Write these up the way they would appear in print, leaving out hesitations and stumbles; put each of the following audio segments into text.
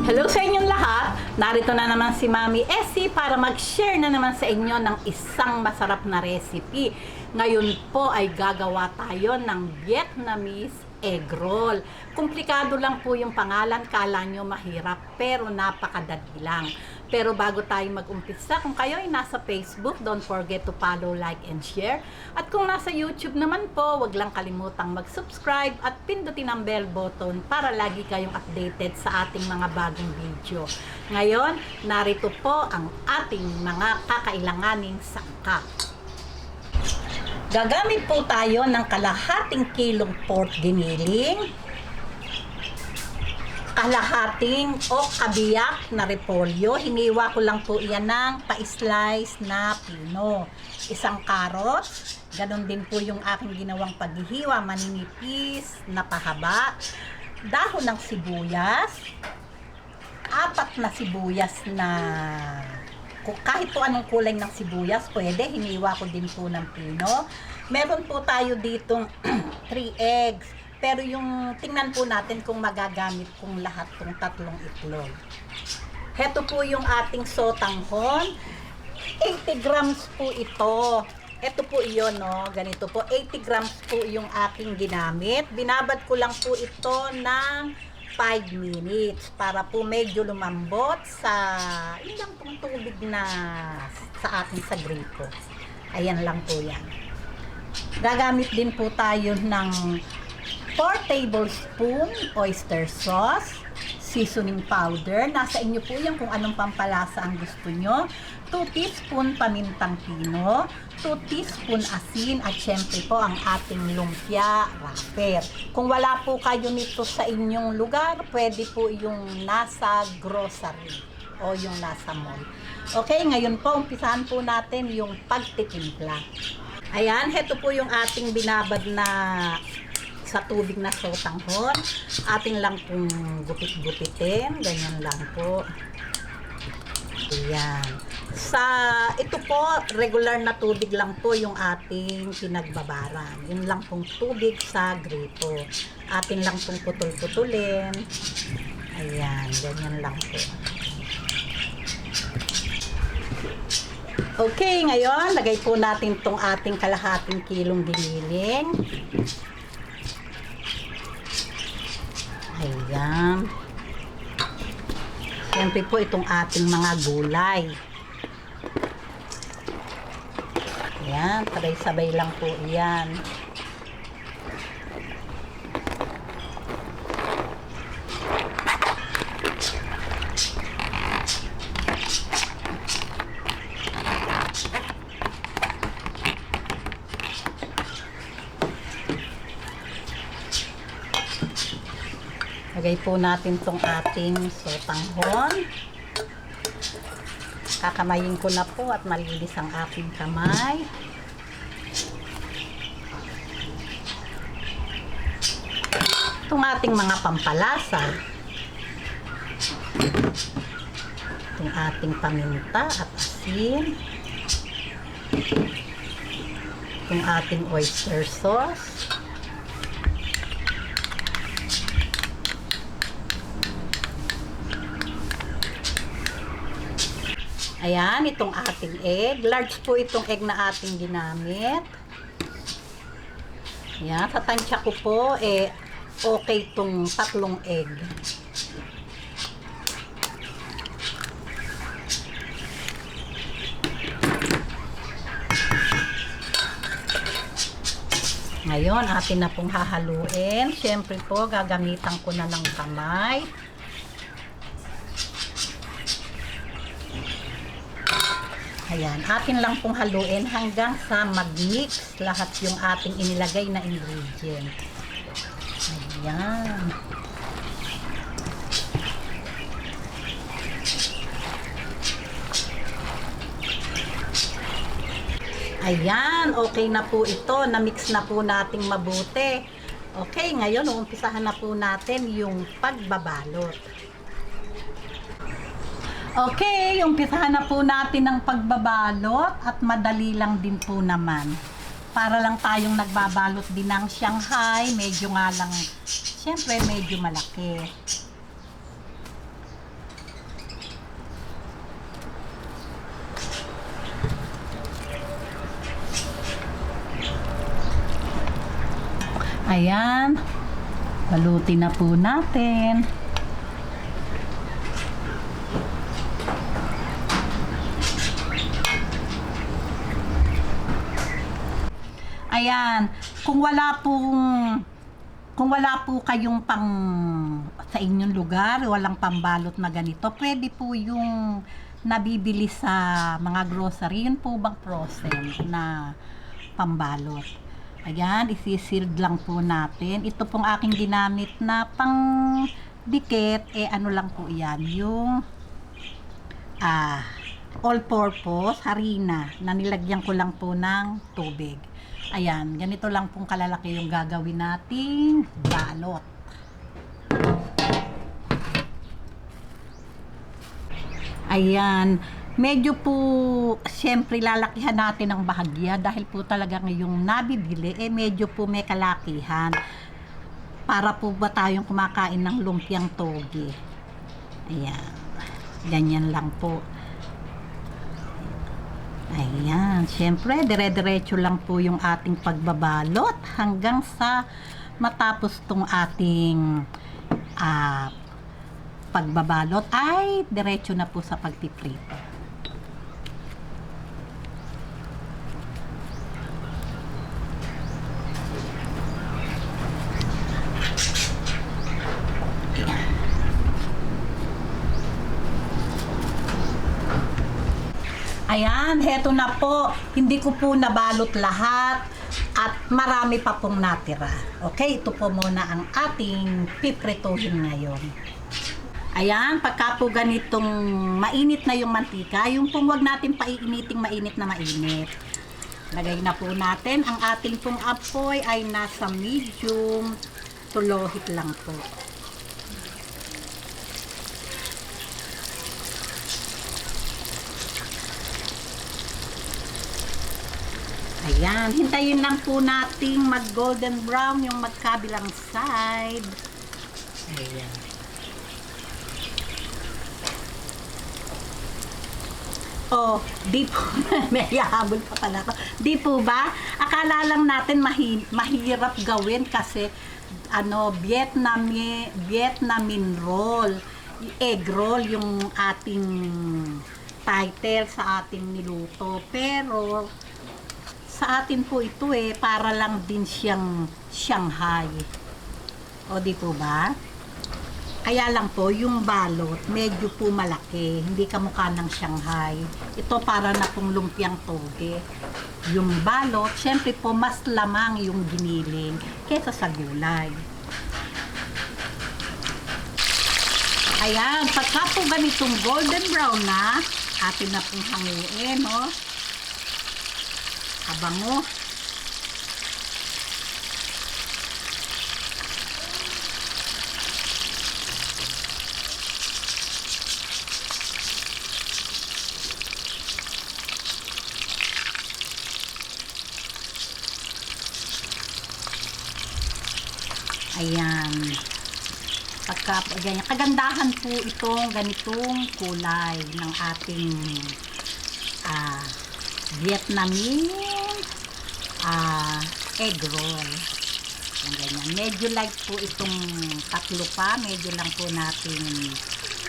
Hello sa inyong lahat! Narito na naman si Mami Essie para mag-share na naman sa inyo ng isang masarap na recipe. Ngayon po ay gagawa tayo ng Vietnamese egg roll. Komplikado lang po yung pangalan, kala nyo mahirap, pero napakadali lang. Pero bago tayo mag-umpisa, kung kayo ay nasa Facebook, don't forget to follow, like, and share. At kung nasa YouTube naman po, wag lang kalimutang mag-subscribe at pindutin ang bell button para lagi kayong updated sa ating mga bagong video. Ngayon, narito po ang ating mga kakailanganing sangkap. Gagamit po tayo ng kalahating kilong pork giniling, kalahating o kabiyak na repolyo. Hiniwa ko lang po yan ng pa-slice na pino. Isang carrots, ganun din po yung aking ginawang paghihiwa, maninipis na pahaba. Dahon ng sibuyas, 4 na sibuyas na kahit po anong kulay ng sibuyas, pwede. Hiniwa ko din po ng pino. Meron po tayo ditong 3 eggs. Pero yung tingnan po natin kung magagamit kong lahat ng 3 itlog. Heto po yung ating sotanghon. 80 grams po ito. Ito po iyon, no? Ganito po. 80 grams po yung aking ginamit. Binabad ko lang po ito ng 5 minutes para po medyo lumambot sa ilang pong tubig na sa ating sagrito. Ayan lang po yan. Gagamit din po tayo ng 4 tablespoon oyster sauce, seasoning powder. Nasa inyo po yan kung anong pampalasa ang gusto nyo. 2 teaspoon pamintang pino, 2 teaspoon asin, at syempre po ang ating lumpia wrapper. Kung wala po kayo nito sa inyong lugar, pwede po yung nasa grocery o yung nasa mall. Okay, ngayon po, umpisahan po natin yung pagtitimpla. Ayan, heto po yung ating binabad na sa tubig na sotanghon. Ating lang pong gupit-gupitin. Ganyan lang po. Ayan. Ito po, regular na tubig lang po yung ating pinagbabaran. Yun lang pong tubig sa gripo. Atin lang pong putol-putulin. Ayan, ganyan lang po. Okay, ngayon, lagay po natin tong ating kalahating kilong giniling. Ayan. Siyempre po itong ating mga gulay. Ayan, sabay-sabay lang po yan. Lagay po natin tong ating sotanghon. Kakamayin ko na po at malinis ang aking kamay. Itong ating mga pampalasa. Itong ating paminta at asin. Itong ating oyster sauce. Ayan, itong ating egg. Large po itong egg na ating ginamit. Ayan, sa tansya ko po, okay itong 3 egg. Ngayon, atin na pong hahaluin. Siyempre po, gagamitan ko na ng kamay. Ayan, atin lang pong haluin hanggang sa mag-mix lahat yung ating inilagay na ingredient. Ayan. Ayan, okay na po ito. Na-mix na po nating mabuti. Okay, ngayon uumpisahan na po natin yung pagbabalot. Okay, umpisahan na po natin ang pagbabalot at madali lang din po naman. Para lang tayong nagbabalot din ng Shanghai, medyo nga lang, syempre medyo malaki. Ayan. Balutin na po natin. Ayan, kung wala po kayong pang sa inyong lugar, walang pambalot na ganito, pwede po yung nabibili sa mga grocery, yun po bang frozen na pambalot. Ayan, isisild lang po natin. Ito pong aking ginamit na pang dikit, ano lang po yan, yung all-purpose harina na nilagyan ko lang po ng tubig. Ayan, ganito lang pong kalalaki yung gagawin nating balot. Ayan, medyo po siyempre lalakihan natin ang bahagya dahil po talaga ngayong nabibili medyo po may kalakihan. Para po ba tayong kumakain ng lumpiang toge. Ayan, ganyan lang po. Ayan, syempre dire-diretso lang po yung ating pagbabalot hanggang sa matapos tong ating pagbabalot ay diretso na po sa pagpiprito. Ayan, heto na po. Hindi ko po nabalot lahat at marami pa pong natira. Okay, ito po muna ang ating piprituhin ngayon. Ayan, pagka po ganitong mainit na yung mantika, yung pong wag natin paiiniting mainit na mainit. Lagay na po natin. Ang ating pong apoy ay nasa medium to low heat lang po. Ayan, hintayin lang po nating mag golden brown yung magkabilang side. Ayan. Oh, di po, may habol pa pala ko. Di po ba? Akala lang natin mahirap gawin kasi Vietnamese roll, egg roll yung ating title sa ating niluto. Pero sa atin po ito para lang din siyang Shanghai. O di po ba? Kaya lang po yung balot medyo po malaki, hindi kamukha ng Shanghai. Ito para na pong lumpiang toge. Yung balot, syempre po mas lamang yung giniling kaysa sa gulay. Ayan, pagka po ganitong golden brown na, atin na pong hanguin, no? Kabango. Ayan. Pagka ganyan, kagandahan po itong ganitong kulay ng ating Vietnamese egg roll. Yung ganyan. Medyo light po itong tatlo pa. Medyo lang po natin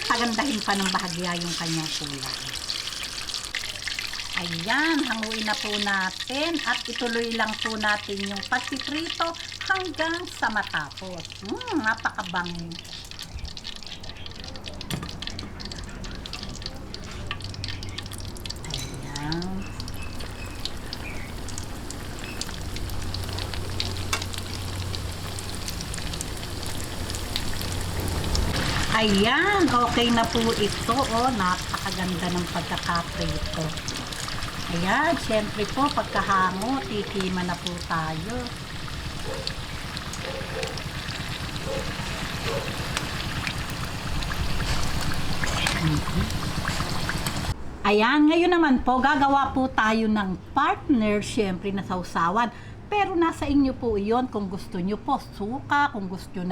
pagandahin pa ng bahagya yung kanyang kulay. Ayan, hanguin na po natin at ituloy lang po natin yung pagpiprito hanggang sa matapos. Napakabango. Ayan. Ayan, okay na po ito. Napakaganda ng pagkakaprito. Ayan, syempre po, pagkahango, tikiman na po tayo. Ayan, ngayon naman po, gagawa po tayo ng partner, syempre na sausawan. Pero nasa inyo po iyon kung gusto nyo po suka, kung gusto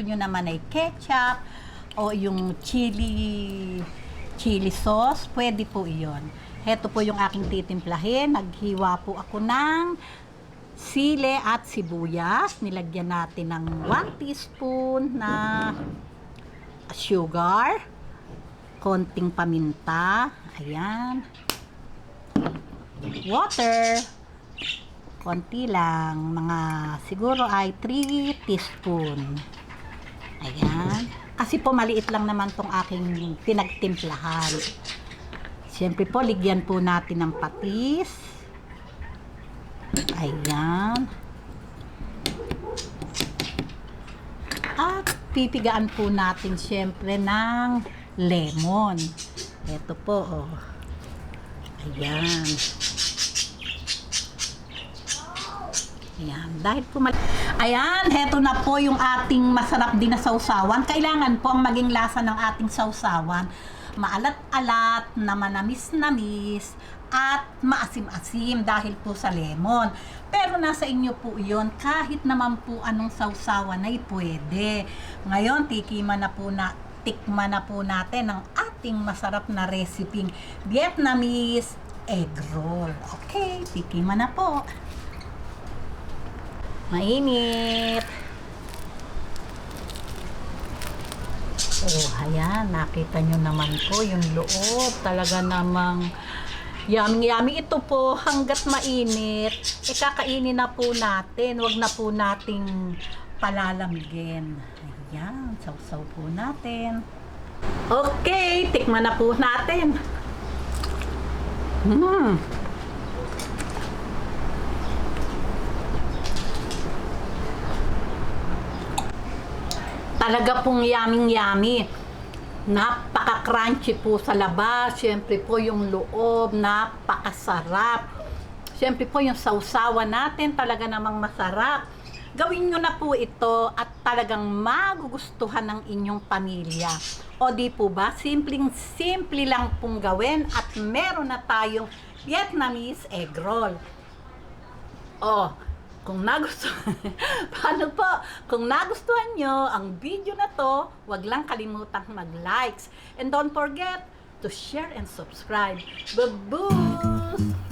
nyo naman ay ketchup o yung chili sauce, pwede po iyon. Heto po yung aking titimplahin. Naghiwa po ako ng sili at sibuyas. Nilagyan natin ng 1 teaspoon na sugar, konting paminta, ayan, water, konti lang, mga siguro ay 3 teaspoon. Ayan, kasi po maliit lang naman tong aking pinagtimplahan. Siyempre po, ligyan po natin ng patis. Ayan. At pipigaan po natin siyempre ng lemon. Ito po, oh. Ayan. Ayan. Dahil po ayan, heto na po yung ating masarap din na sausawan. Kailangan po ang maging lasa ng ating sausawan maalat-alat, na manamis-namis, at maasim-asim dahil po sa lemon. Pero nasa inyo po yun, kahit naman po anong sausawan ay pwede. Ngayon, tikman na po natin ang ating masarap na reseping Vietnamese egg roll. Okay, tikiman na po. Mainit. Oh, ayan, nakita nyo naman po yung loob. Talaga namang yummy. Ito po, hanggat mainit, kakainin na po natin. Huwag na po nating palalamigin. Ayan, sausaw po natin. Okay, tikman na po natin. Talaga pong yummy. Napaka-crunchy po sa labas. Siyempre po yung loob, napakasarap. Siyempre po yung sausawan natin, talaga namang masarap. Gawin nyo na po ito at talagang magugustuhan ng inyong pamilya. O di po ba? Simple lang pong gawin at meron na tayong Vietnamese egg roll. Oh, kung Kung nagustuhan nyo ang video na to, wag lang kalimutang mag-likes. And don't forget to share and subscribe. Babush!